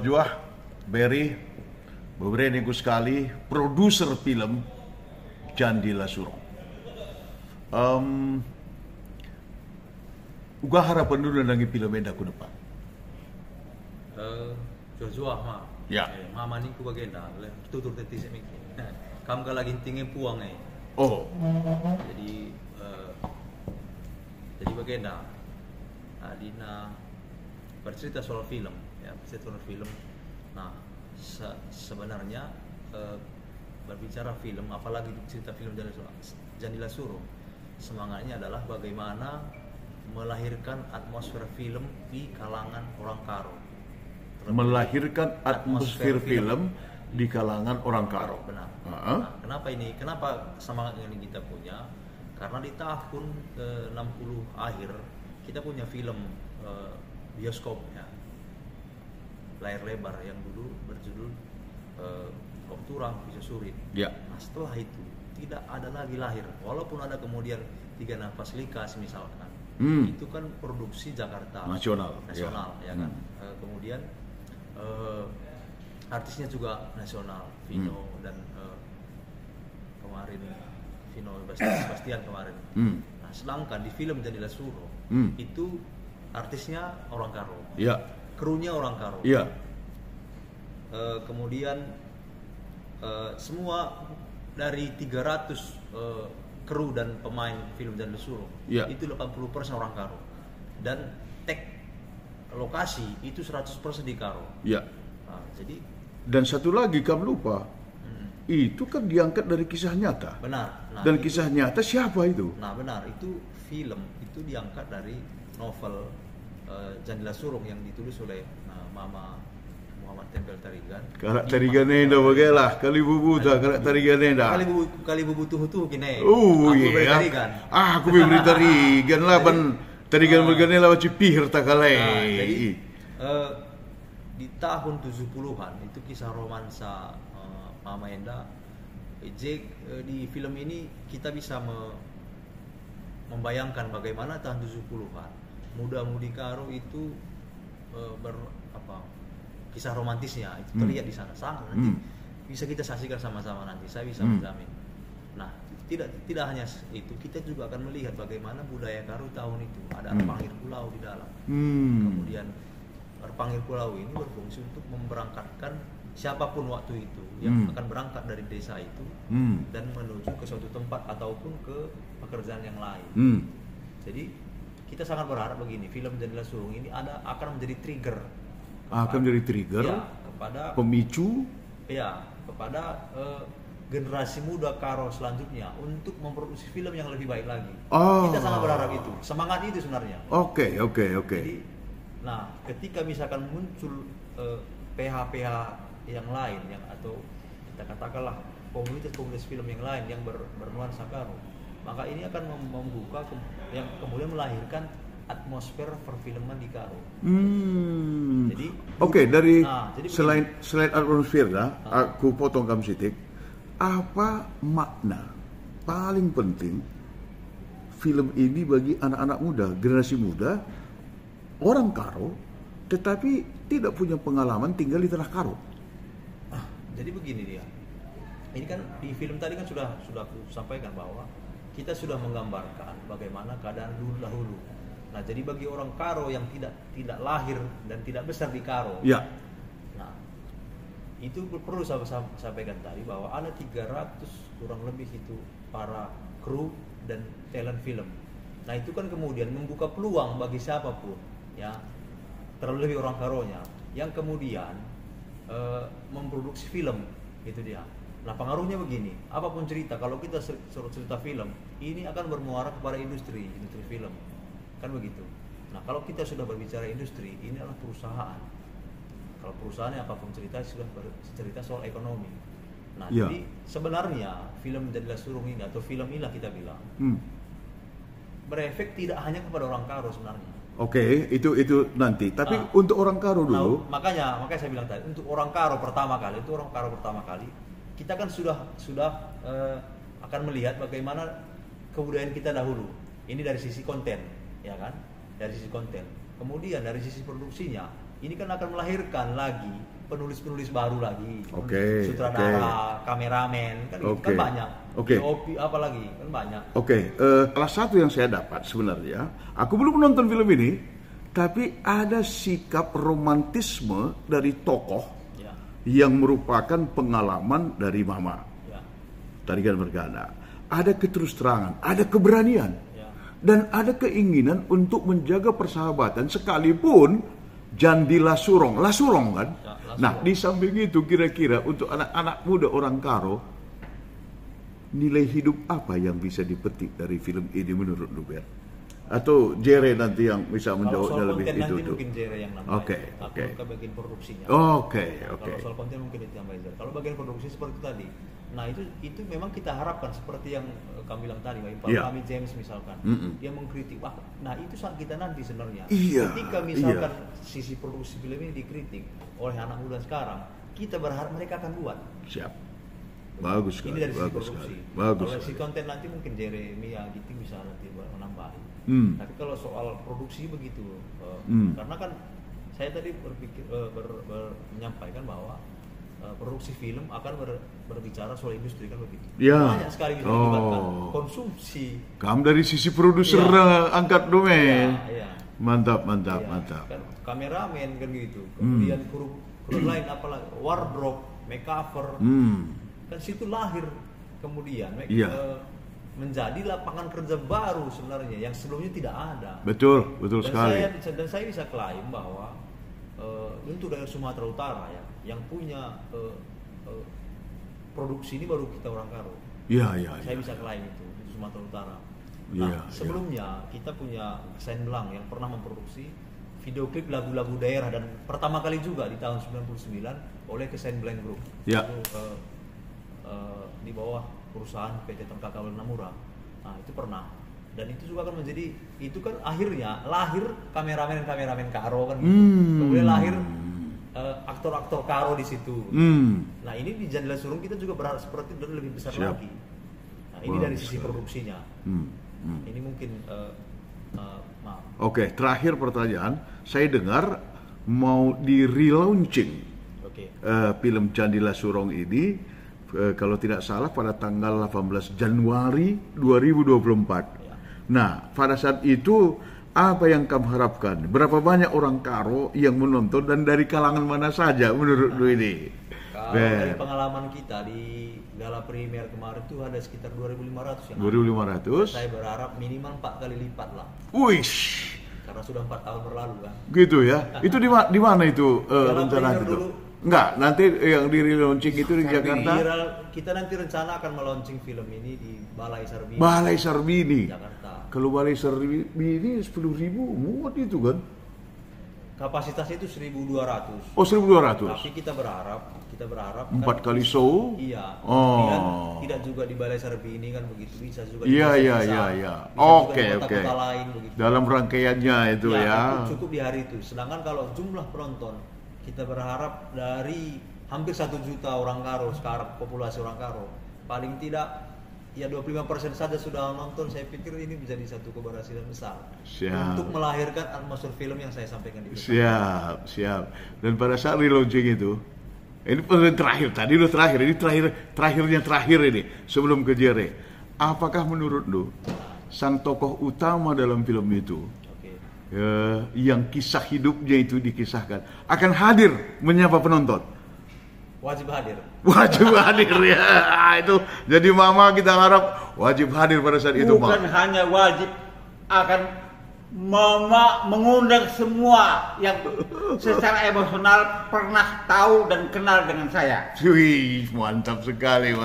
Juah, Berry, beberapa sekali, produser film Jandila Surong. Uga harapan dulu nangi film enda ku depan. Juah mah. Ya. Mama ni ku bagenda, tutur teti semiki. Kam ka lagi tinggi puang Oh. Jadi bagenda. Adina bercerita soal film, ya, bercerita soal film. Nah, sebenarnya berbicara film, apalagi cerita film Jandila Surong, semangatnya adalah bagaimana melahirkan atmosfer film di kalangan orang Karo. Melahirkan atmosfer film di kalangan orang Karo. Benar. Nah, kenapa semangat ini kita punya? Karena di tahun 60 akhir kita punya film bioskop, ya, layar lebar yang dulu berjudul Turang Bisa Surit. Ya. Nah, setelah itu tidak ada lagi lahir, walaupun ada kemudian Tiga Nafas Likas misalkan. Itu kan produksi Jakarta nasional ya kan. Kemudian artisnya juga nasional, Vino dan kemarin Vino Sebastian kemarin. Nah, sedangkan di film Jandila Surong itu artisnya orang Karo, ya, krunya orang Karo, ya. Kemudian semua dari 300 kru dan pemain film Jandila Surong, ya, itu 80% orang Karo, dan tag lokasi itu 100% di Karo. Ya. Nah, jadi dan satu lagi kamu lupa, itu kan diangkat dari kisah nyata. Benar. Nah, dan kisah nyata siapa itu? Nah, benar, itu film itu diangkat dari novel Jandila Surong yang ditulis oleh Mama Muhammad Tempel Tarigan. Kalak Tarigan enda bagailah, kali bubuta kalak Tarigan enda. Kali bubutuh kini. Iya. Aku beri Tarigan lah ban Tarigan bagainya lah cipih harta kalai. Jadi di tahun 70-an itu kisah romansa Mama Enda. Di film ini kita bisa membayangkan bagaimana tahun 70-an muda-mudi Karo itu kisah romantisnya itu terlihat di sana sangat. Nanti bisa kita saksikan sama-sama nanti, saya bisa menjamin. Nah, tidak hanya itu, kita juga akan melihat bagaimana budaya Karo tahun itu ada Arpangir Pulau di dalam. Kemudian Arpangir Pulau ini berfungsi untuk memberangkatkan siapapun waktu itu yang akan berangkat dari desa itu dan menuju ke suatu tempat ataupun ke pekerjaan yang lain. Jadi kita sangat berharap begini, film Jandila Surong ini akan menjadi trigger. Ya, kepada pemicu. Ya, kepada generasi muda Karo selanjutnya untuk memproduksi film yang lebih baik lagi. Kita sangat berharap itu, semangat itu sebenarnya. Oke. Jadi, nah, ketika misalkan muncul PH-PH yang lain atau kita katakanlah komunitas film yang lain yang bernuansa Karo, maka ini akan membuka yang kemudian melahirkan atmosfer perfilman di Karo. Jadi selain atmosfer aku potong kamu sitik. Apa makna paling penting film ini bagi anak-anak muda, generasi muda, orang Karo, tetapi tidak punya pengalaman tinggal di tanah Karo? Jadi begini dia. Ini kan di film tadi kan sudah aku sampaikan bahwa kita sudah menggambarkan bagaimana keadaan dahulu. Nah, jadi bagi orang Karo yang tidak lahir dan tidak besar di Karo. Ya. Nah, itu perlu saya sampaikan tadi bahwa ada 300 kurang lebih itu para kru dan talent film. Nah, itu kan kemudian membuka peluang bagi siapapun, ya, terlebih orang Karonya yang kemudian memproduksi film, itu dia. Nah, pengaruhnya begini, apapun cerita, kalau kita suruh cerita film, ini akan bermuara kepada industri film, kan begitu. Nah, kalau kita sudah berbicara industri, ini adalah perusahaan. Kalau perusahaannya apapun cerita sudah bercerita soal ekonomi. Nah, jadi sebenarnya film Jandila Surong ini atau film inilah kita bilang berefek tidak hanya kepada orang Karo sebenarnya. Oke, itu nanti. Tapi untuk orang Karo dulu. Nah, makanya saya bilang tadi, untuk orang Karo pertama kali, kita kan sudah akan melihat bagaimana kebudayaan kita dahulu. Ini dari sisi konten, ya kan? Dari sisi konten. Kemudian dari sisi produksinya, ini kan akan melahirkan lagi penulis-penulis baru lagi, oke. sutradara, kameramen, kan itu kan banyak, DOP apalagi kan banyak. Salah satu yang saya dapat sebenarnya, aku belum menonton film ini, tapi ada sikap romantisme dari tokoh yang merupakan pengalaman dari Mama. Tarigan Bergana. Ada keterus-terangan, ada keberanian, dan ada keinginan untuk menjaga persahabatan sekalipun Jandi Lasurong kan? Nah, di samping itu kira-kira untuk anak-anak muda orang Karo, nilai hidup apa yang bisa dipetik dari film ini menurut Luber? Atau Jere nanti yang bisa menjawabnya lebih itu tuh. Mungkin Jere yang namanya. Oke. Ke bagian produksinya. Oke. Kalau soal konten mungkin itu yang Jere. Kalau bagian produksi seperti tadi. Nah, itu memang kita harapkan seperti yang kami bilang tadi, Pak Kami James misalkan. Dia mengkritik. Nah, itu saat kita nanti sebenarnya. Ketika misalkan sisi produksi film ini dikritik oleh anak muda sekarang, kita berharap mereka akan buat. Siap. Bagus sekali. Ini dari sisi produksi. Kalau si konten nanti mungkin Jeremy gitu bisa nanti menambah. Tapi kalau soal produksi begitu, karena kan saya tadi menyampaikan bahwa produksi film akan berbicara soal industri kan begitu. Banyak sekali melibatkan konsumsi. Kamu dari sisi produser angkat domain. Mantap. Kan, kameramen kan gitu. Kemudian kru lain apalagi wardrobe, makeover. Kan situ lahir kemudian menjadi lapangan kerja baru sebenarnya yang sebelumnya tidak ada. Betul sekali. Dan saya bisa klaim bahwa untuk daerah Sumatera Utara yang punya produksi ini baru kita orang Karo. Saya bisa klaim itu Sumatera Utara. Nah, sebelumnya kita punya Kesain Belang yang pernah memproduksi video klip lagu-lagu daerah dan pertama kali juga di tahun 99 oleh Kesain Belang Group. Itu di bawah perusahaan PT Tengkakawel Namura. Nah, itu pernah. Dan itu juga kan menjadi, itu kan akhirnya lahir kameramen Karo kan. Kemudian lahir aktor-aktor Karo di situ. Nah, ini di Jandi Lasurong kita juga berharap seperti itu dan lebih besar lagi. Nah, ini dari sisi produksinya. Ini mungkin maaf. Oke, terakhir pertanyaan. Saya dengar mau di relaunching film Jandi Lasurong ini. Kalau tidak salah pada tanggal 18 Januari 2024. Nah, pada saat itu apa yang kamu harapkan? Berapa banyak orang Karo yang menonton dan dari kalangan mana saja menurut lu ini? Kalau dari pengalaman kita di gala premier kemarin itu ada sekitar 2.500 yang 2.500. Saya berharap minimal 4 kali lipat lah. Wish. Karena sudah 4 tahun berlalu kan. Gitu ya. Itu di mana itu rencana itu? Enggak, nanti yang di relaunching itu di Jakarta. Kita nanti rencana akan melaunching film ini di Balai Sarbini. Balai Sarbini. Jakarta. Kalau Balai Sarbini 10.000 muat itu kan? Kapasitasnya itu 1.200. Oh, 1.200. Tapi kita berharap 4 kali show. Iya. Tidak juga di Balai Sarbini kan begitu, bisa juga. Iya. Oke. Lain begitu. Dalam rangkaiannya itu ya. Cukup di hari itu. Sedangkan kalau jumlah penonton kita berharap dari hampir 1 juta orang Karo sekarang, populasi orang Karo, paling tidak ya 25% saja sudah nonton. Saya pikir ini bisa jadi satu keberhasilan besar. Untuk melahirkan atmosfer film yang saya sampaikan di Siap. Dan pada saat relaunching itu, ini terakhir ini sebelum ke Jere. Apakah menurut lu sang tokoh utama dalam film itu yang kisah hidupnya itu dikisahkan akan hadir menyapa penonton? Wajib hadir ya. Itu jadi Mama kita harap wajib hadir pada saat itu. Bukan hanya wajib, akan Mama mengundang semua yang secara emosional pernah tahu dan kenal dengan saya. Wih, mantap sekali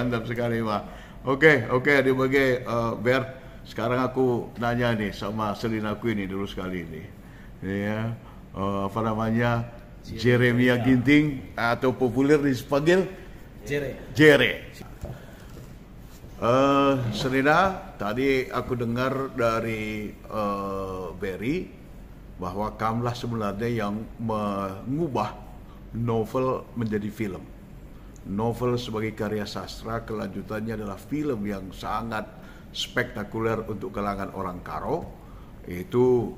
Ma. Oke, dibagai Ber. Sekarang aku nanya nih sama Selinaku ini dulu sekali ini. Ya, apa namanya? Jeremia Ginting atau populer dipanggil Jere. Selina, tadi aku dengar dari Berry bahwa kamulah sebenarnya yang mengubah novel menjadi film. Novel sebagai karya sastra, kelanjutannya adalah film yang sangat spektakuler untuk kalangan orang Karo. Itu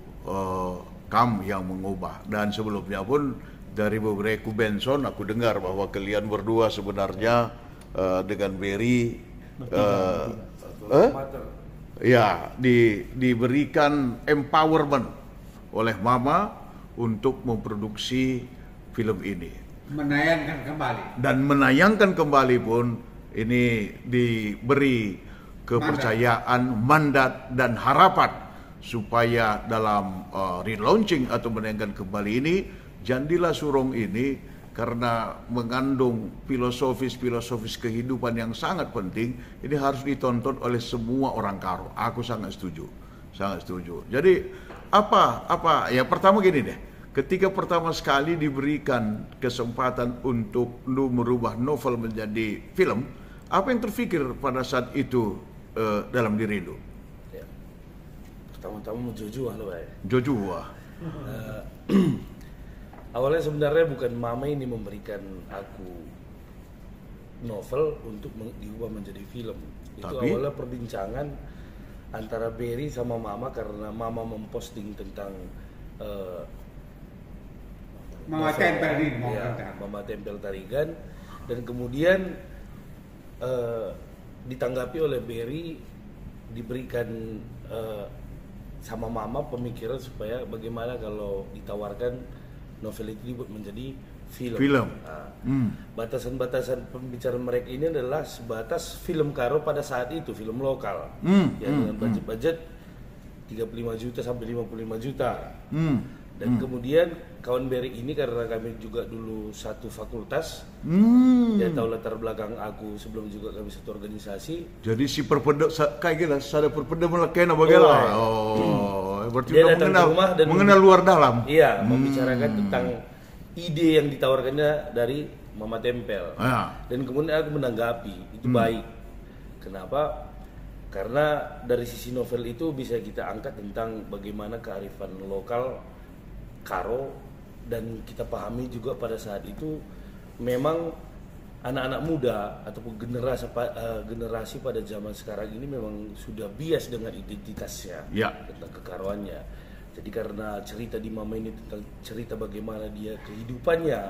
kamu yang mengubah. Dan sebelumnya pun dari beberapa Benson aku dengar bahwa kalian berdua sebenarnya dengan Berry ya diberikan empowerment oleh Mama untuk memproduksi film ini. Menayangkan kembali. Dan menayangkan kembali pun ini diberi kepercayaan, mandat dan harapan supaya dalam relaunching atau menayangkan kembali ini, Jandila Surong ini karena mengandung filosofis kehidupan yang sangat penting, ini harus ditonton oleh semua orang Karo. Aku sangat setuju. Jadi apa ya, pertama gini deh, ketika pertama sekali diberikan kesempatan untuk lu merubah novel menjadi film, apa yang terfikir pada saat itu dalam diri lu? Ya. Pertama-tama Jojoa lo, Pak. Jojoa. Awalnya sebenarnya bukan Mama ini memberikan aku novel untuk diubah menjadi film. Itu awalnya perbincangan antara Berry sama Mama karena Mama memposting tentang Mama Tempel ini, Mama Tempel Tarigan, dan kemudian ditanggapi oleh Berry, diberikan sama Mama pemikiran supaya bagaimana kalau ditawarkan novel itu dibuat menjadi film. Nah, batasan-batasan pembicaraan mereka ini adalah sebatas film Karo pada saat itu, film lokal, dengan budget 35 juta sampai 55 juta. Dan kemudian kawan Berry ini, karena kami juga dulu satu fakultas, dia tahu latar belakang aku sebelum juga kami satu organisasi. Jadi si perpeda kayak gila, sada perpeda melekena bagaimana? Berarti dia datang ke rumah dan mengenal luar dalam. Iya, membicarakan tentang ide yang ditawarkannya dari Mama Tempel. Dan kemudian aku menanggapi, itu baik. Kenapa? Karena dari sisi novel itu bisa kita angkat tentang bagaimana kearifan lokal Karo, dan kita pahami juga pada saat itu memang anak-anak muda ataupun generasi pada zaman sekarang ini memang sudah bias dengan identitasnya, tentang kekaroannya. Jadi karena cerita di Mama ini tentang cerita bagaimana dia kehidupannya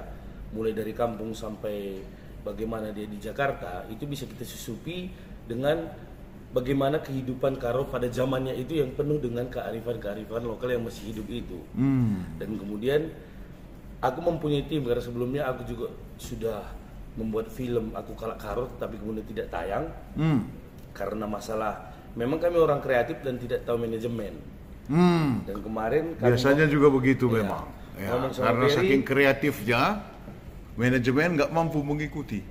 mulai dari kampung sampai bagaimana dia di Jakarta, itu bisa kita susupi dengan bagaimana kehidupan Karo pada zamannya itu yang penuh dengan kearifan-kearifan lokal yang masih hidup itu. Dan kemudian aku mempunyai tim, karena sebelumnya aku juga sudah membuat film Aku Kalak Karo tapi kemudian tidak tayang karena masalah memang kami orang kreatif dan tidak tahu manajemen. Dan kemarin biasanya juga begitu memang karena saking kreatifnya manajemen nggak mampu mengikuti.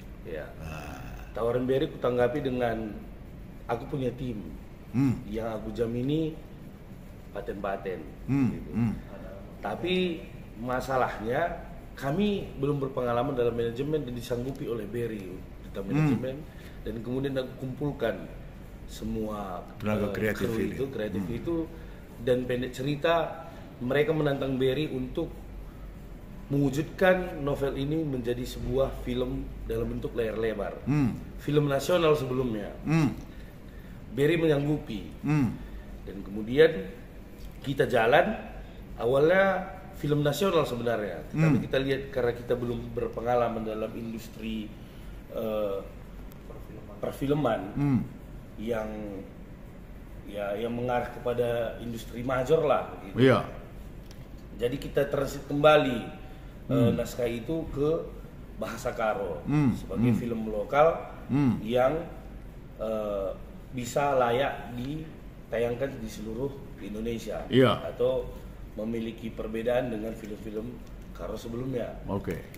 Tawaran Berry ku tanggapi dengan aku punya tim yang aku jamini paten-paten gitu. Tapi masalahnya kami belum berpengalaman dalam manajemen dan disanggupi oleh Berry tentang manajemen, dan kemudian aku kumpulkan semua tenaga kreatif itu dan pendek cerita mereka menantang Berry untuk mewujudkan novel ini menjadi sebuah film dalam bentuk layar lebar, film nasional sebelumnya. Berry menyanggupi, dan kemudian kita jalan. Awalnya film nasional sebenarnya, tapi kita lihat karena kita belum berpengalaman dalam industri perfilman yang mengarah kepada industri major lah gitu. Jadi kita transit kembali naskah itu ke bahasa Karo sebagai film lokal yang bisa layak ditayangkan di seluruh Indonesia atau memiliki perbedaan dengan film-film Karo sebelumnya.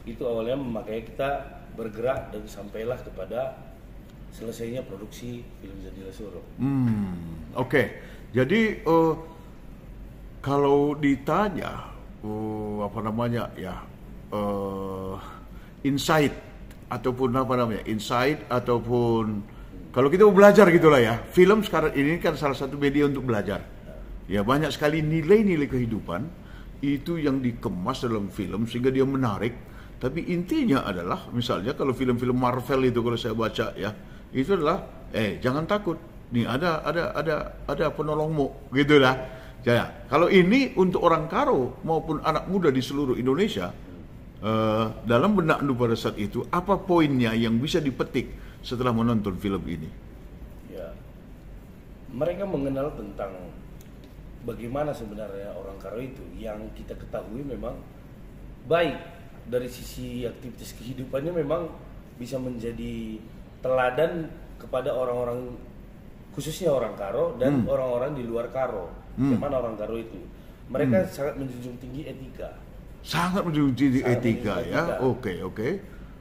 Itu awalnya makanya kita bergerak dan sampailah kepada selesainya produksi film Jandila Surong. Jadi kalau ditanya insight ataupun kalau kita mau belajar gitulah ya, film sekarang ini kan salah satu media untuk belajar. Ya, banyak sekali nilai-nilai kehidupan itu yang dikemas dalam film sehingga dia menarik. Tapi intinya adalah, misalnya kalau film-film Marvel itu kalau saya baca ya, itu adalah jangan takut. Nih ada penolongmu, gitu lah. Ya, kalau ini untuk orang Karo maupun anak muda di seluruh Indonesia, dalam benak Anda pada saat itu, apa poinnya yang bisa dipetik setelah menonton film ini? Ya, mereka mengenal tentang bagaimana sebenarnya orang Karo itu, yang kita ketahui memang baik dari sisi aktivitas kehidupannya, memang bisa menjadi teladan kepada orang-orang, khususnya orang Karo dan orang-orang di luar Karo. Bagaimana orang Karo itu, mereka sangat menjunjung tinggi etika. Sangat menjunjung tinggi etika ya. Oke.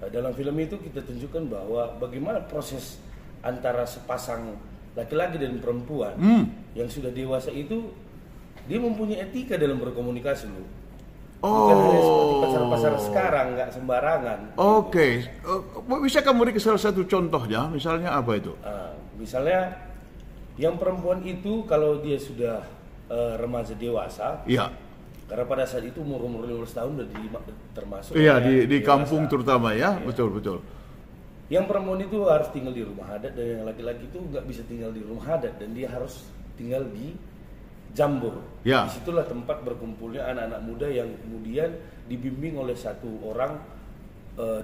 Nah, dalam film itu kita tunjukkan bahwa bagaimana proses antara sepasang laki-laki dan perempuan yang sudah dewasa itu, dia mempunyai etika dalam berkomunikasi loh. Bukan hanya seperti pasar-pasar sekarang, nggak sembarangan. Oke. Bisa kamu beri salah satu contohnya? Misalnya apa itu? Misalnya yang perempuan itu kalau dia sudah remaja dewasa, iya. Karena pada saat itu umur 15 tahun udah termasuk. Iya, di kampung terutama ya, ya. Betul. Yang perempuan itu harus tinggal di rumah adat, dan yang laki-laki itu nggak bisa tinggal di rumah adat, dan dia harus tinggal di Jambur. Ya. Disitulah tempat berkumpulnya anak-anak muda yang kemudian dibimbing oleh satu orang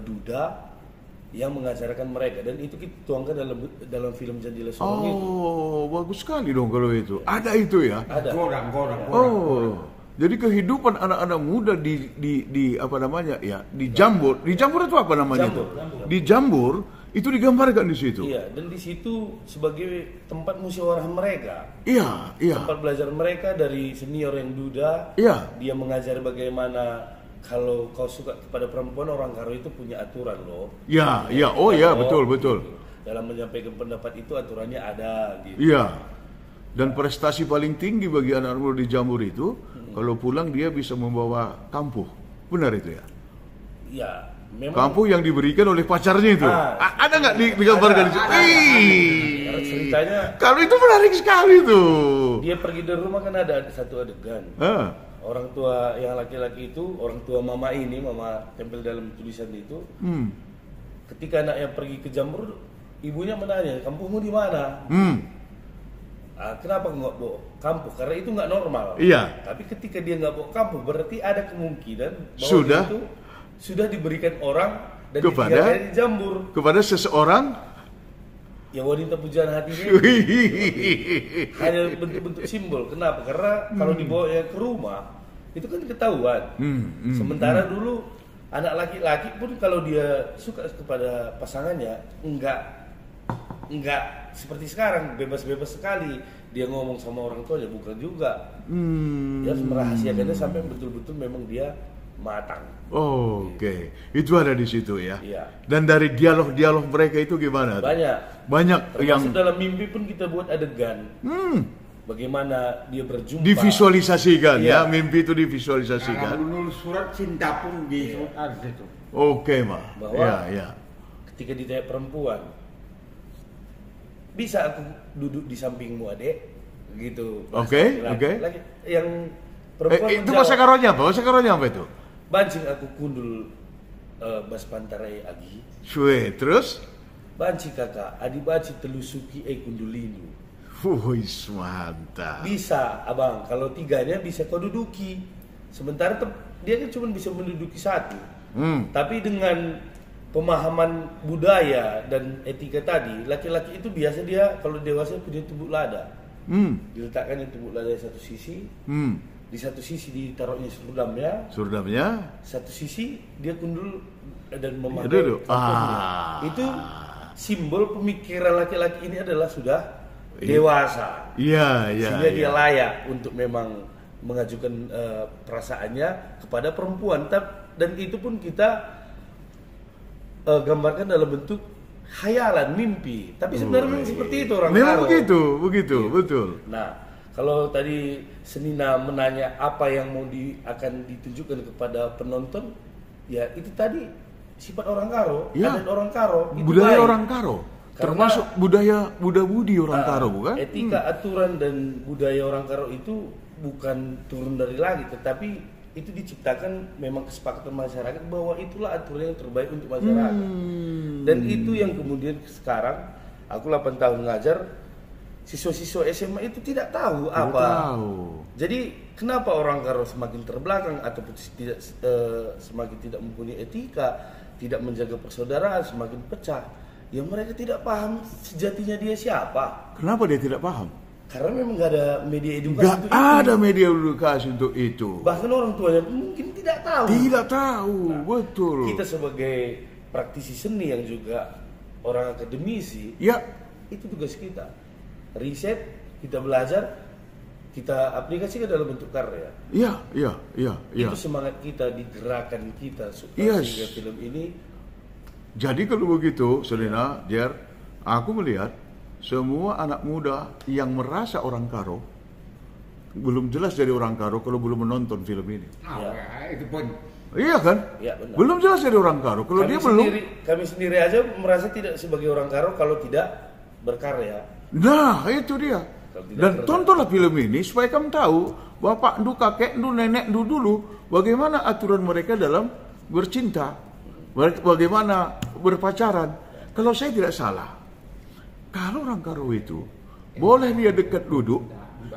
duda yang mengajarkan mereka, dan itu kita tuangkan dalam film Janji Lesorong itu. Oh, bagus sekali dong kalau itu. Ada itu ya? Ada. Gorang. Jadi kehidupan anak-anak muda di apa namanya ya, di Jambur. Di Jambur itu apa namanya? Jambur. Di Jambur itu digambarkan di situ. Iya, dan di situ sebagai tempat musyawarah mereka. Iya. Tempat belajar mereka dari senior yang duda. Iya. Dia mengajar bagaimana kalau kau suka kepada perempuan, orang Karo itu punya aturan loh. Iya. Oh iya, betul. Gitu. Dalam menyampaikan pendapat itu aturannya ada gitu. Iya. Dan prestasi paling tinggi bagi anak muda di Jambur itu, kalau pulang dia bisa membawa kampuh. Benar itu ya? Iya, memang. Kampuh yang diberikan oleh pacarnya itu. Ada nggak digambarkan di situ? Karena ceritanya. Kalau itu menarik sekali tuh. Dia pergi dari rumah kan ada satu adegan. Orang tua yang laki-laki itu, orang tua mama tempel dalam tulisan itu. Ketika anaknya pergi ke Jambur, ibunya menanya, kampungmu di mana? Kenapa nggak bawa kampuh? Karena itu nggak normal. Iya. Tapi ketika dia nggak bawa kampuh, berarti ada kemungkinan bahwa itu sudah diberikan orang dan ditinggalkan di Jambur kepada seseorang. Ya, wanita pujaan hatinya hanya bentuk-bentuk simbol. Kenapa? Karena kalau dibawa ke rumah itu kan ketahuan. Sementara dulu anak laki-laki pun kalau dia suka kepada pasangannya enggak seperti sekarang bebas-bebas sekali dia ngomong sama orang tuanya, bukan juga. Dia harus merahasiakannya sampai betul-betul memang dia matang. Oke. Itu ada di situ ya. Iya. Dan dari dialog-dialog mereka itu gimana? Banyak yang dalam mimpi pun kita buat adegan. Bagaimana dia berjumpa. Divisualisasikan ya, mimpi itu divisualisasikan. Kalau menulis surat cinta pun di surat itu. Oke, Ma. Bahwa ya. Ketika ditanya perempuan, bisa aku duduk di sampingmu, adek? Gitu. Oke. Yang perempuan itu bahasa Karonya apa itu? Bancing aku kundul bas pantarai agi. Shwe, terus? Banci kakak, adi baci telusuki kundulinu. Wuih, mantap. Bisa, abang. Kalau tiganya bisa kau duduki. Sementara dia kan cuma bisa menduduki satu. Tapi dengan pemahaman budaya dan etika tadi, laki-laki itu biasa dia kalau dewasa punya tubuh lada. Diletakkan tubuh lada di satu sisi. Di satu sisi ditaruhnya surdamnya. Satu sisi dia kundul dan memakai kampuhnya. Itu simbol pemikiran laki-laki ini adalah sudah dewasa. Iya. Sehingga dia layak untuk memang mengajukan perasaannya kepada perempuan. Dan itu pun kita gambarkan dalam bentuk khayalan, mimpi. Tapi sebenarnya seperti itu orang Karo. Memang begitu, betul. Nah, kalau tadi Senina menanya apa yang mau akan ditunjukkan kepada penonton, ya itu tadi sifat orang Karo, adat orang Karo, budaya orang Karo. Termasuk budaya budi orang Karo, bukan? Etika, aturan dan budaya orang Karo itu bukan turun dari langit, tetapi itu diciptakan memang kesepakatan masyarakat bahwa itulah aturan yang terbaik untuk masyarakat. Dan itu yang kemudian sekarang aku 8 tahun ngajar, siswa-siswa SMA itu tidak tahu Tidak apa. tahu. Jadi kenapa orang Karo semakin terbelakang ataupun semakin tidak mempunyai etika, tidak menjaga persaudaraan, semakin pecah? Ya mereka tidak paham sejatinya dia siapa. Kenapa dia tidak paham? Karena memang nggak ada media edukasi Nggak untuk itu. ada media edukasi untuk itu. Bahkan orang tuanya pun mungkin tidak tahu. Tidak tahu, betul. Kita sebagai praktisi seni yang juga orang akademisi, Ya, itu tugas kita. Riset, kita belajar, kita aplikasikan dalam bentuk karya. iya. Itu semangat kita, digerakkan kita Yes. sehingga film ini. Jadi kalau begitu, Selina, Jer, aku melihat semua anak muda yang merasa orang Karo belum jelas jadi orang Karo kalau belum menonton film ini. Itu pun. Iya kan? Ya, benar. Belum jelas jadi orang Karo kalau dia belum. Kami sendiri aja merasa tidak sebagai orang Karo kalau tidak berkarya. Nah, itu dia. Kalau tidak Dan tertarik. tontonlah film ini supaya kamu tahu bapak ndu, kakek ndu, nenek ndu dulu bagaimana aturan mereka dalam bercinta, bagaimana berpacaran. Kalau saya tidak salah, kalau orang Karo itu boleh dia dekat duduk,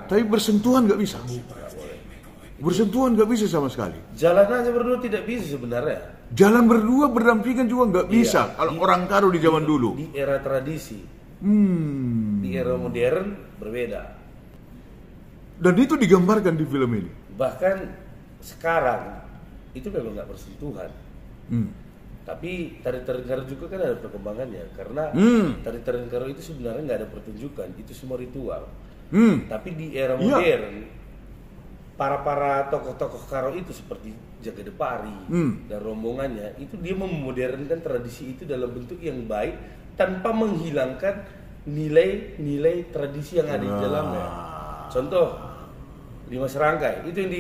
tapi bersentuhan nggak bisa. Bersentuhan nggak bisa sama sekali. Jalan aja berdua tidak bisa sebenarnya. Jalan berdua berdampingan juga nggak bisa. Iya. Kalau orang Karo di zaman dulu. Di era tradisi. Di era modern berbeda. Dan itu digambarkan di film ini. Bahkan sekarang itu memang nggak bersentuhan. Tapi tari-tari Karo juga kan ada perkembangannya. Karena tari-tari Karo itu sebenarnya nggak ada pertunjukan, itu semua ritual. Tapi di era Iya. modern, para tokoh-tokoh Karo itu seperti Jaga Depari dan rombongannya, itu dia memodernkan tradisi itu dalam bentuk yang baik tanpa menghilangkan nilai-nilai tradisi yang ada di dalamnya. Contoh, 5 serangkai, itu yang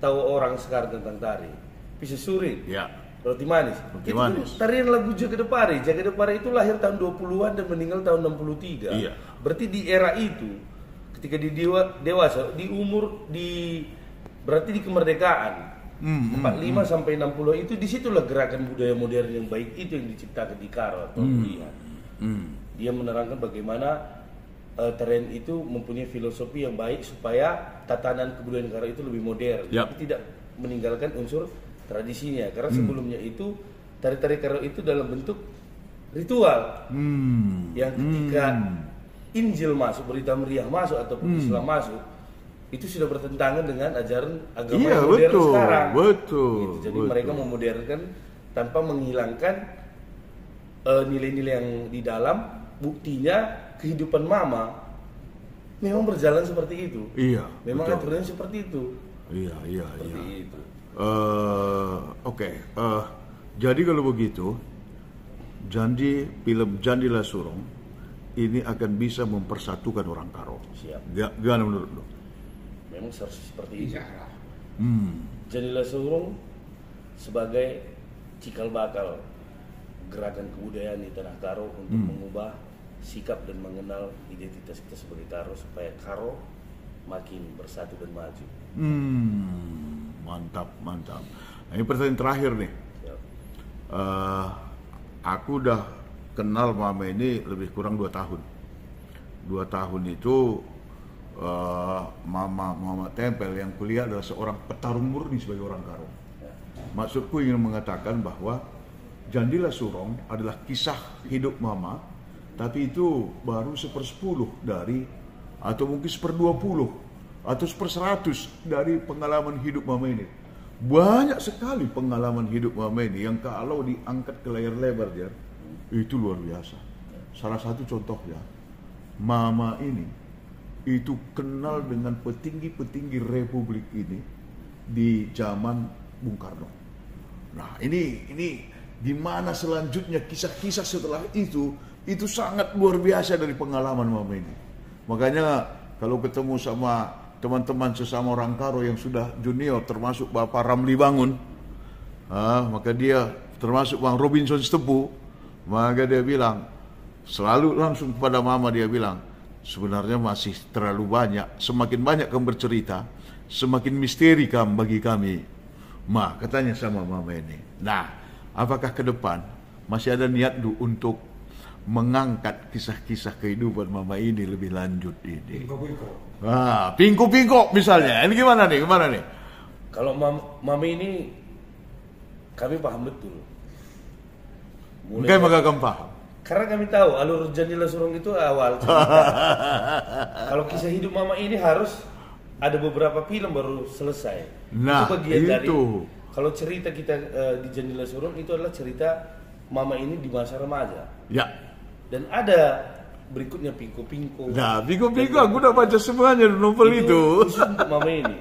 tahu orang sekarang tentang tari. Pisau suri, Ya. roti manis. Roti Itu manis. tarian lagu Jaga Depari. Jaga Depari itu lahir tahun 20-an dan meninggal tahun 63. Iya. Berarti di era itu, ketika di dewasa, berarti di kemerdekaan. 45 sampai 60 itu disitulah gerakan budaya modern yang baik itu yang diciptakan di Karo atau lihat. Dia menerangkan bagaimana tarian itu mempunyai filosofi yang baik supaya tatanan kebudayaan Karo itu lebih modern, Yap. tapi tidak meninggalkan unsur tradisinya. Karena sebelumnya itu tari-tari Karo itu dalam bentuk ritual yang ketika Injil masuk, berita meriah masuk ataupun Islam masuk, itu sudah bertentangan dengan ajaran agama Iya, yang modern betul, sekarang. betul, Gitu. Jadi betul. mereka memodernkan tanpa menghilangkan nilai-nilai yang di dalam. Buktinya kehidupan mama memang berjalan seperti itu. Iya. Memang betul. aturannya seperti itu. Iya. Seperti itu. Oke. Jadi kalau begitu, film Jandilah Surong ini akan bisa mempersatukan orang Karo. Siap. Gimana menurut lo? Memang seharusnya seperti itu. Insya Allah. Jadilah Surung sebagai cikal bakal gerakan kebudayaan di Tanah Karo untuk mengubah sikap dan mengenal identitas kita sebagai Karo supaya Karo makin bersatu dan maju. Mantap. Nah, ini pertanyaan terakhir nih. Siap. Aku udah kenal Mama ini lebih kurang 2 tahun. 2 tahun itu Mama Tempel yang kuliah adalah seorang petarung murni sebagai orang Karo. Maksudku ingin mengatakan bahwa Jandilah Surong adalah kisah hidup Mama, tapi itu baru 1/10 dari, atau mungkin 1/20 atau 1/100 dari pengalaman hidup Mama ini. Banyak sekali pengalaman hidup Mama ini yang kalau diangkat ke layar lebar dia, itu luar biasa. Salah satu contohnya, Mama ini itu kenal dengan petinggi-petinggi Republik ini di zaman Bung Karno. Nah, ini gimana selanjutnya kisah-kisah setelah itu sangat luar biasa dari pengalaman Mama ini. Makanya kalau ketemu sama teman-teman sesama orang Karo yang sudah junior, termasuk Bapak Ramli Bangun, maka dia termasuk Bang Robinson Stepu, maka dia bilang selalu langsung kepada Mama, dia bilang, sebenarnya masih terlalu banyak. Semakin banyak kamu bercerita, semakin misteri kamu bagi kami. Katanya sama Mama ini. Nah, apakah ke depan masih ada niat untuk mengangkat kisah-kisah kehidupan mama ini lebih lanjut ini. Pinko-pinko. Pinko-pinko misalnya. Ini gimana nih? Kalau mami ini kami paham betul. Mungkin maka kamu paham. Karena kami tahu alur Jandila Surong itu awal cerita. Kalau kisah hidup mama ini harus ada beberapa film baru selesai. Nah, itu bagian dari. itu. Kalau cerita kita di Jandila Surong itu adalah cerita mama ini di masa remaja. Ya. Dan ada berikutnya Pinko-Pinko. Nah, Pinko-Pinko aku udah baca semuanya novel itu. Khusus untuk mama ini.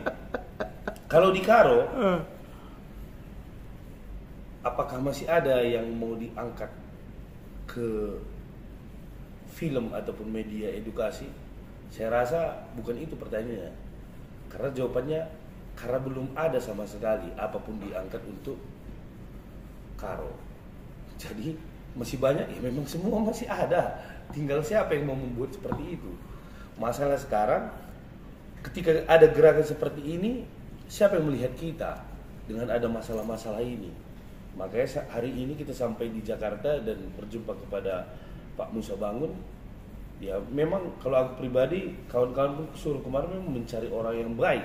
Kalau di Karo, apakah masih ada yang mau diangkat ke film ataupun media edukasi? Saya rasa bukan itu pertanyaannya. Karena jawabannya karena belum ada sama sekali apapun diangkat untuk Karo. Jadi masih banyak, ya memang semua masih ada. Tinggal siapa yang mau membuat seperti itu. Masalah sekarang ketika ada gerakan seperti ini, siapa yang melihat kita dengan ada masalah-masalah ini? Makanya hari ini kita sampai di Jakarta dan berjumpa kepada Pak Musa Bangun. Ya memang kalau aku pribadi, kawan-kawan pun suruh kemarin memang mencari orang yang baik.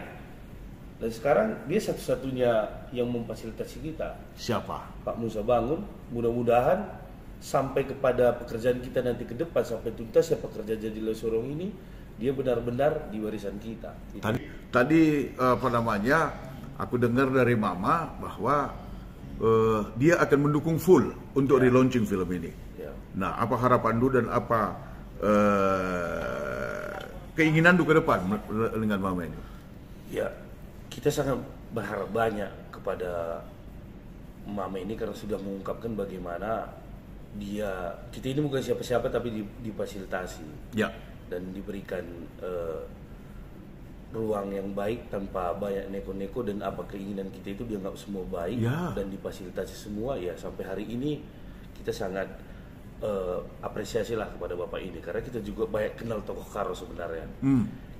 Dan sekarang dia satu-satunya yang memfasilitasi kita. Siapa? Pak Musa Bangun. Mudah-mudahan sampai kepada pekerjaan kita nanti ke depan, sampai tuntas ya pekerja Jandila Surong ini, dia benar-benar di warisan kita. Tadi apa namanya? Aku dengar dari Mama bahwa dia akan mendukung full untuk relaunching film ini. Ya. Nah, apa harapan Du dan apa keinginan Du ke depan dengan Mama ini? Ya, kita sangat berharap banyak kepada Mama ini karena sudah mengungkapkan bagaimana kita ini bukan siapa-siapa tapi difasilitasi. Ya. Dan diberikan ruang yang baik tanpa banyak neko-neko, dan apa keinginan kita itu dianggap semua baik dan difasilitasi semua. Ya sampai hari ini kita sangat apresiasi lah kepada Bapak ini karena kita juga banyak kenal tokoh Karo sebenarnya.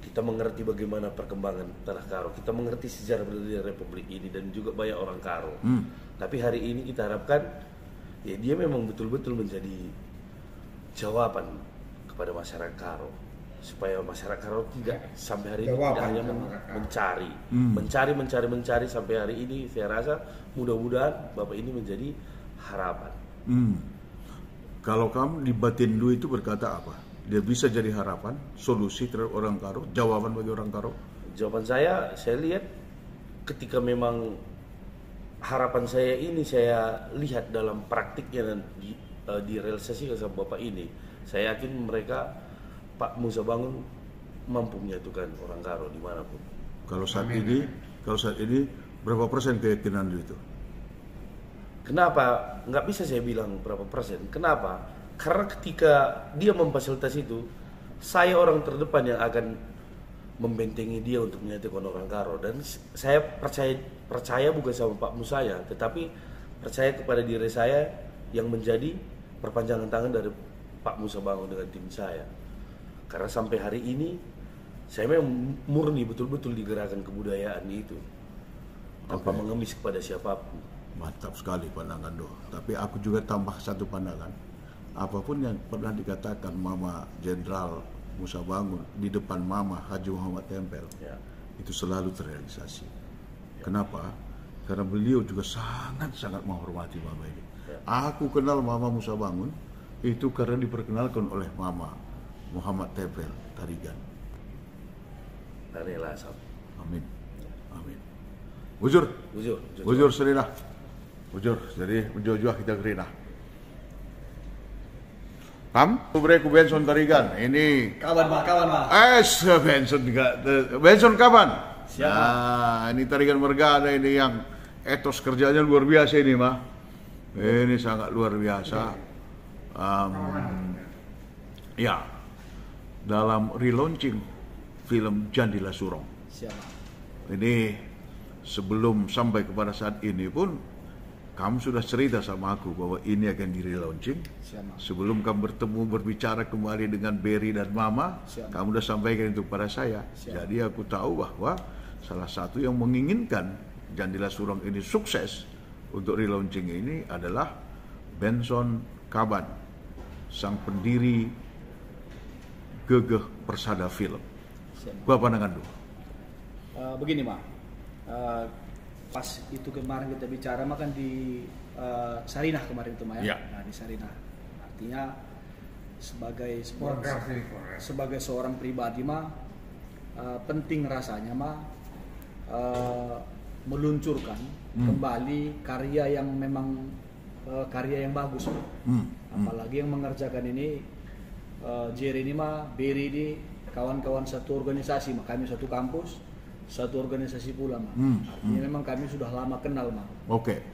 Kita mengerti bagaimana perkembangan tanah Karo, kita mengerti sejarah berdiri Republik ini dan juga banyak orang Karo. Tapi hari ini kita harapkan ya dia memang betul-betul menjadi jawaban kepada masyarakat Karo, supaya masyarakat Karo tidak sampai hari ini tidak hanya mencari sampai hari ini. Saya rasa mudah-mudahan Bapak ini menjadi harapan. Kalau kamu di batin Du itu berkata apa? Dia bisa jadi harapan, solusi terhadap orang Karo, jawaban bagi orang Karo? Jawaban saya lihat ketika memang harapan saya ini saya lihat dalam praktiknya dan direalisasikan sama Bapak ini, saya yakin mereka, Pak Musa Bangun mampu menyatukan orang Karo dimanapun. Kalau saat ini berapa persen keyakinan Du itu? Kenapa? Nggak bisa saya bilang berapa persen. Kenapa? Karena ketika dia memfasilitasi itu, saya orang terdepan yang akan membentengi dia untuk menyatukan orang Karo. Dan saya percaya bukan sama Pak Musa ya, tetapi percaya kepada diri saya yang menjadi perpanjangan tangan dari Pak Musa Bangun dengan tim saya. Karena sampai hari ini saya memang murni betul-betul di gerakan kebudayaan itu, tanpa mengemis kepada siapapun. Mantap sekali pandangan Do. Tapi aku juga tambah satu pandangan. Apapun yang pernah dikatakan Mama Jenderal Musa Bangun di depan Mama Haji Muhammad Tempel, itu selalu terrealisasi. Kenapa? Karena beliau juga sangat-sangat menghormati Mama ini. Aku kenal Mama Musa Bangun itu karena diperkenalkan oleh Mama Muhammad Tempel Tarigan. Amin. Amin. Bujur Serina. Bujur, jadi menjual kita kerina. Ku Benson Tarigan. Ini kawan mah. Benson kapan? Siapa? Nah, ini Tarigan Mergana ini yang etos kerjanya luar biasa ini mah. Ini sangat luar biasa. Ya, dalam relaunching film Jandila Surong. Siapa? Ini sebelum sampai kepada saat ini pun kamu sudah cerita sama aku bahwa ini akan di-relaunching. Sebelum kamu bertemu berbicara kembali dengan Berry dan Mama, kamu sudah sampaikan itu kepada saya. Jadi aku tahu bahwa salah satu yang menginginkan Jandila Surong ini sukses untuk relaunching ini adalah Benson Kaban. sang pendiri Gegeh Persada Film. Gua pandangan dulu. Begini Mak, pas itu kemarin kita bicara mah kan di Sarinah kemarin itu Mak ya. Nah di Sarinah, artinya sebagai seorang pribadi mah penting rasanya mah meluncurkan kembali karya yang memang karya yang bagus. Apalagi yang mengerjakan ini Jerry ini mah Berry ini kawan-kawan satu organisasi mah, kami satu kampus, satu organisasi pula mah. Artinya memang kami sudah lama kenal mah.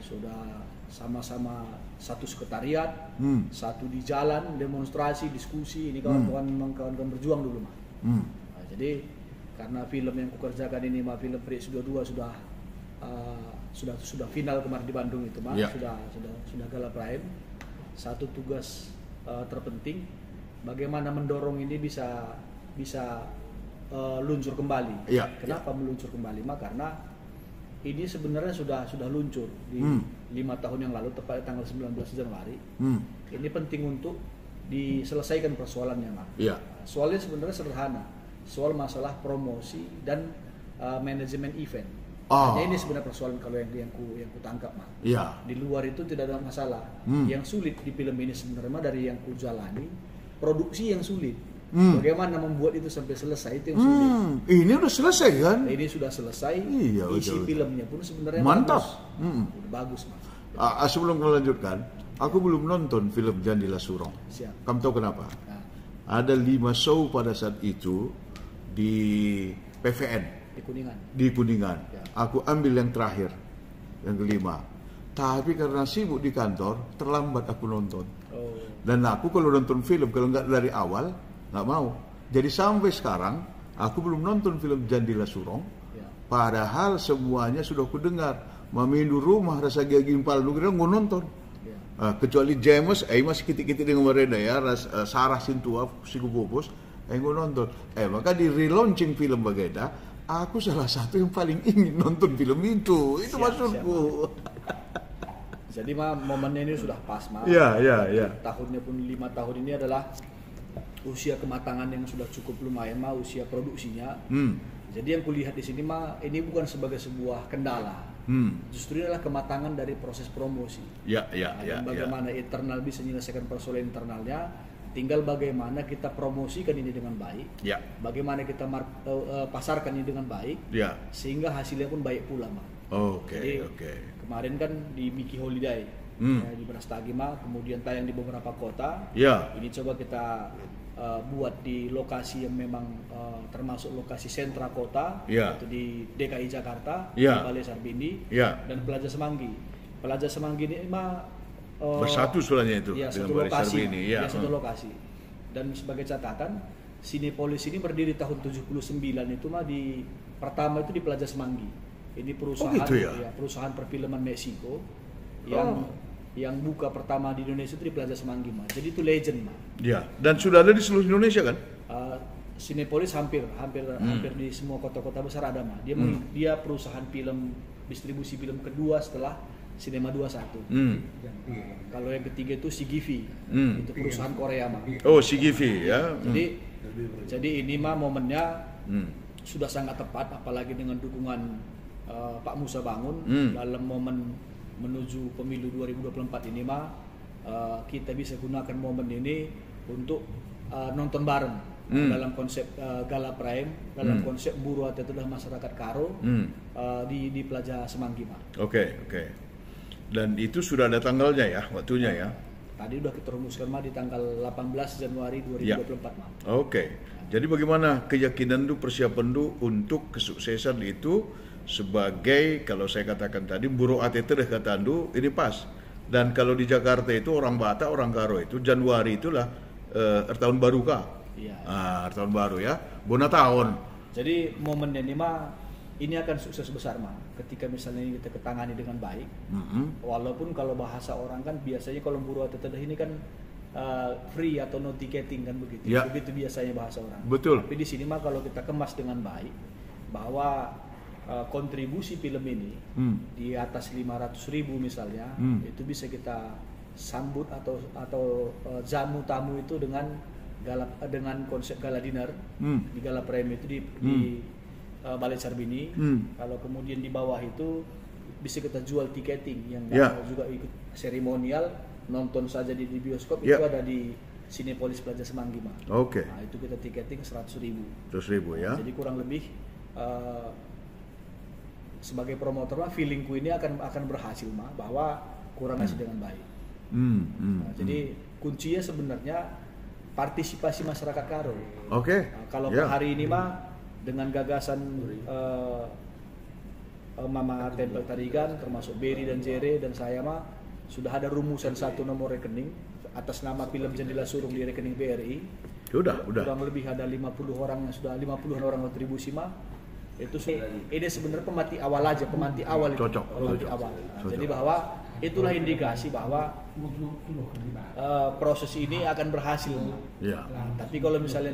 Sudah sama-sama satu sekretariat, satu di jalan, demonstrasi, diskusi. Ini kawan-kawan memang kawan-kawan berjuang dulu mah. Nah, jadi karena film yang kukerjakan ini mah film Prieks 22 sudah final kemarin di Bandung itu mah, sudah gala prime. Satu tugas terpenting bagaimana mendorong ini bisa luncur kembali. Kenapa meluncur kembali? Mah karena ini sebenarnya sudah luncur di 5 tahun yang lalu, tepatnya tanggal 19 Januari. Ini penting untuk diselesaikan persoalannya, Mak. Soalnya sebenarnya sederhana, soal masalah promosi dan manajemen event. Hanya ini sebenarnya persoalan kalau yang ku tangkap, Mak. Di luar itu tidak ada masalah. Yang sulit di film ini sebenarnya dari yang ku jalani, produksi yang sulit. Bagaimana membuat itu sampai selesai itu yang sulit. Ini udah selesai kan? Ini sudah selesai. Isi filmnya pun sebenarnya mantap. Udah bagus, Mas. Sebelum melanjutkan, aku belum nonton film Jandila Surong. Kamu tahu kenapa? Ada 5 show pada saat itu di PVN. Di Kuningan. Aku ambil yang terakhir, yang kelima. Tapi karena sibuk di kantor, terlambat aku nonton. Dan aku kalau nonton film, kalau nggak dari awal, nggak mau. Jadi sampai sekarang aku belum nonton film Jandila Surong. Padahal semuanya sudah aku dengar. Mamindu rumah rasa gimpal nugera nggak nonton. Kecuali James, masih kitik-kitik dengan mereka ya. Sarah Sintua, Sikupupus, nggak nonton. Maka di relaunching film Bageda, aku salah satu yang paling ingin nonton film itu. Itu maksudku. Jadi momennya ini sudah pas, Mas. Tahunnya pun 5 tahun ini adalah usia kematangan yang sudah cukup lumayan, usia produksinya. Jadi yang kulihat di sini ini bukan sebagai sebuah kendala. Justru ini adalah kematangan dari proses promosi. Dan bagaimana internal bisa menyelesaikan persoalan internalnya, tinggal bagaimana kita promosikan ini dengan baik. Bagaimana kita pasarkan ini dengan baik. Sehingga hasilnya pun baik pula, Mas. Jadi kemarin kan di Mickey Holiday di Brastagi, kemudian tayang di beberapa kota. Ini coba kita buat di lokasi yang memang termasuk lokasi sentra kota, yaitu di DKI Jakarta, di Balai Sarbini dan Plaza Semanggi. Plaza Semanggi ini bersatu sebenarnya itu dengan Balai Sarbini. Satu lokasi. Dan sebagai catatan, Cinepolis ini berdiri tahun 79 itu pertama itu di Plaza Semanggi. Ini perusahaan perusahaan perfilman Meksiko yang buka pertama di Indonesia itu di Plaza Semanggi, Mas. Jadi itu legend, Mas. Dan sudah ada di seluruh Indonesia kan? Cinepolis hampir di semua kota-kota besar ada, Mas. Dia perusahaan film, distribusi film kedua setelah Cinema 21. Kalau yang ketiga itu Sigivi. Itu perusahaan Korea, Mas. Sigivi ya. Jadi ini momennya sudah sangat tepat, apalagi dengan dukungan Pak Musa Bangun dalam momen menuju pemilu 2024 ini kita bisa gunakan momen ini untuk nonton bareng dalam konsep Gala Prime, dalam konsep Buruh Atau adalah masyarakat Karo di Plaza Semanggi. Oke. Dan itu sudah ada tanggalnya ya, waktunya ya. Tadi udah kita rumuskan di tanggal 18 Januari 2024. Jadi bagaimana keyakinan lu, persiapan lu untuk kesuksesan itu sebagai, kalau saya katakan tadi, Buruh ATT deh kata Andu, ini pas. Dan kalau di Jakarta itu orang Batak, orang Karo itu Januari itulah tahun baru kah? Tahun baru ya, bona tahun. Jadi momen ini akan sukses besar, ketika misalnya kita ketangani dengan baik. Walaupun kalau bahasa orang kan biasanya kalau Buruh ATT ini kan free atau no ticketing kan begitu. Begitu biasanya bahasa orang. Betul. Tapi di sini kalau kita kemas dengan baik bahwa kontribusi film ini di atas 500.000 misalnya, itu bisa kita sambut atau jamu tamu itu dengan konsep gala dinner di Gala Premi itu di Balai Sarbini. Kalau kemudian di bawah itu bisa kita jual tiketing yang juga ikut seremonial, nonton saja di bioskop itu ada di Cinepolis Plaza Semanggi, Mas. Oke. Nah, itu kita tiketing 100.000. 100.000 ya. Jadi kurang lebih sebagai promotor mah feelingku ini akan berhasil mah bahwa kurang ngasih dengan baik. Jadi kuncinya sebenarnya partisipasi masyarakat Karo. Oke. Nah, kalau per hari ini mah dengan gagasan Mama Tempel Tarigan termasuk Berry dan Jere dan saya mah sudah ada rumusan satu nomor rekening atas nama film Jendela Surung di rekening BRI. Udah. Kurang lebih ada 50 orang yang sudah 50-an orang kontribusi mah. Itu ini sebenarnya pemati awal itu. Cocok. Awal. Nah, jadi bahwa itulah indikasi bahwa proses ini akan berhasil. Ya. Nah, tapi kalau misalnya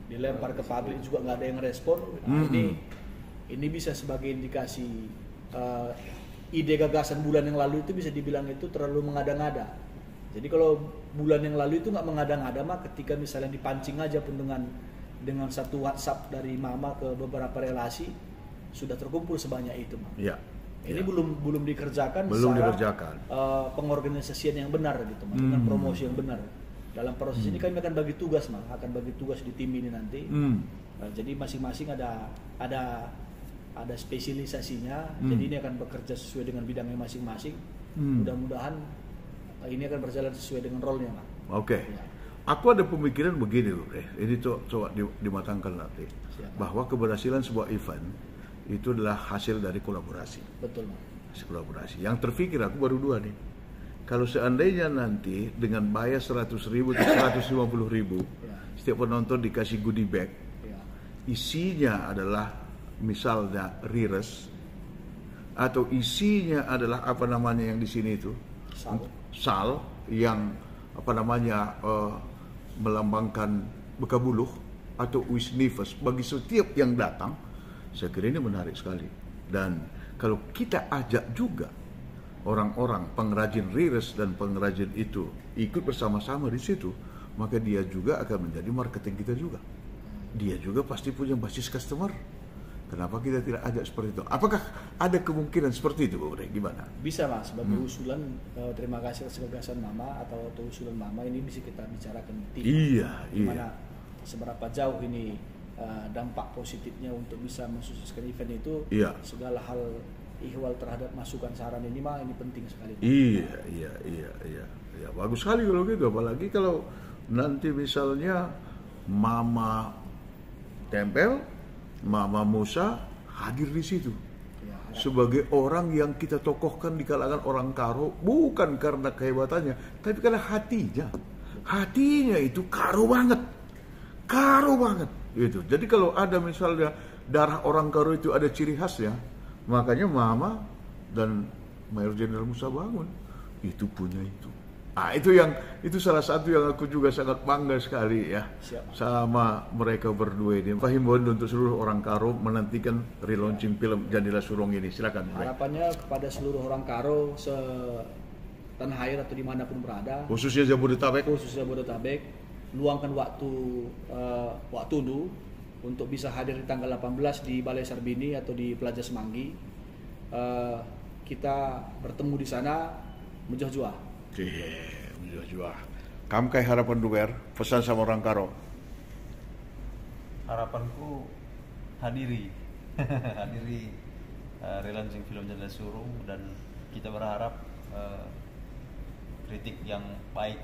dilempar ke publik juga nggak ada yang respon, ini bisa sebagai indikasi ide gagasan bulan yang lalu itu bisa dibilang itu terlalu mengada-ngada. Jadi kalau bulan yang lalu itu nggak mengada-ngada mah ketika misalnya dipancing aja pun dengan satu WhatsApp dari Mama ke beberapa relasi sudah terkumpul sebanyak itu, Mama. Ya. Ini belum dikerjakan pengorganisasian yang benar gitu, Mama, dengan promosi yang benar. Dalam proses ini kami akan bagi tugas, Mama, akan bagi tugas di tim ini nanti. Nah, jadi masing-masing ada spesialisasinya. Jadi ini akan bekerja sesuai dengan bidangnya masing-masing. Mudah-mudahan ini akan berjalan sesuai dengan role-nya, Mama. Oke. Ya. Aku ada pemikiran begini, ini coba dimatangkan nanti. Bahwa keberhasilan sebuah event itu adalah hasil dari kolaborasi. Betul, Mas. Kolaborasi. Yang terpikir aku baru 2 nih. Kalau seandainya nanti dengan bayar 100.000 atau 150.000, setiap penonton dikasih goodie bag, isinya adalah misalnya Rires, atau isinya adalah apa namanya yang di sini itu sal yang apa namanya melambangkan Bekabuluh atau Wisnifes bagi setiap yang datang, saya kira ini menarik sekali. Dan kalau kita ajak juga orang-orang pengrajin Rires dan pengrajin itu ikut bersama-sama di situ, maka dia juga akan menjadi marketing kita juga. Dia juga pasti punya basis customer. Kenapa kita tidak ajak seperti itu? Apakah ada kemungkinan seperti itu, Bu? Gimana? Bisa, Mas. Sebagai usulan, terima kasih atas gagasan Mama atau usulan Mama ini bisa kita bicarakan di tim. Gimana seberapa jauh ini dampak positifnya untuk bisa mensukseskan event itu. Segala hal ihwal terhadap masukan saran ini mah ini penting sekali. Iya. Bagus sekali kalau gitu. Apalagi kalau nanti misalnya Mama Tempel, Mama Musa hadir di situ sebagai orang yang kita tokohkan di kalangan orang Karo, bukan karena kehebatannya, tapi karena hatinya itu Karo banget gitu. Jadi kalau ada misalnya darah orang Karo itu ada ciri khasnya, makanya Mama dan Mayor Jenderal Musa Bangun itu punya itu. Itu salah satu yang aku juga sangat bangga sekali ya. Sama mereka berdua ini. Himbauan untuk seluruh orang Karo menantikan relaunching film Jendela Surung ini. Silakan. Harapannya kepada seluruh orang Karo tanah air atau dimanapun berada. Khususnya Jabodetabek, luangkan waktu dulu untuk bisa hadir di tanggal 18 di Balai Sarbini atau di Plaza Semanggi. Kita bertemu di sana menjuah-juah. Kamu kayak harapan duwer pesan sama orang Karo. Harapanku hadiri relaunching film Jendela Surung, dan kita berharap kritik yang baik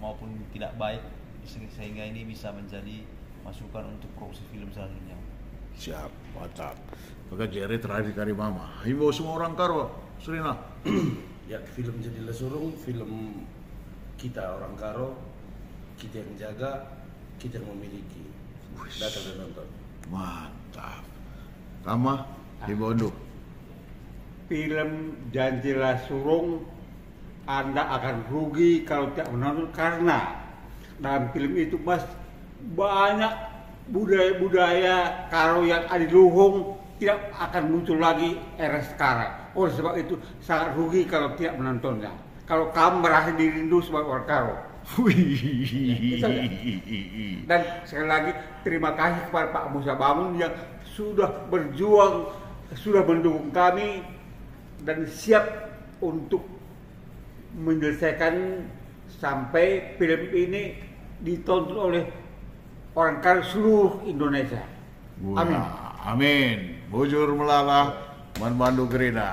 maupun tidak baik sehingga ini bisa menjadi masukan untuk produksi film selanjutnya. Siap, mantap. Maka Jerry terakhir dari Mama. Himbau semua orang Karo, Serina. Ya, film Jendela Surung, film kita orang Karo, kita yang jaga, kita yang memiliki. Datang dan nonton. Mantap. Kama, himbau dulu. Film Jendela Surung, Anda akan rugi kalau tidak menonton, karena dalam film itu banyak budaya-budaya Karo yang ada di Luhung tidak akan muncul lagi era sekarang. Oleh sebab itu sangat rugi kalau tidak menontonnya. kalau kamu merasa dirindu sebagai orang Karo. Dan sekali lagi terima kasih kepada Pak Musa Bangun yang sudah berjuang, sudah mendukung kami dan siap untuk menyelesaikan sampai film ini ditonton oleh orang Karo seluruh Indonesia. Amin. Amin. Bujur melala, manbandu gerina.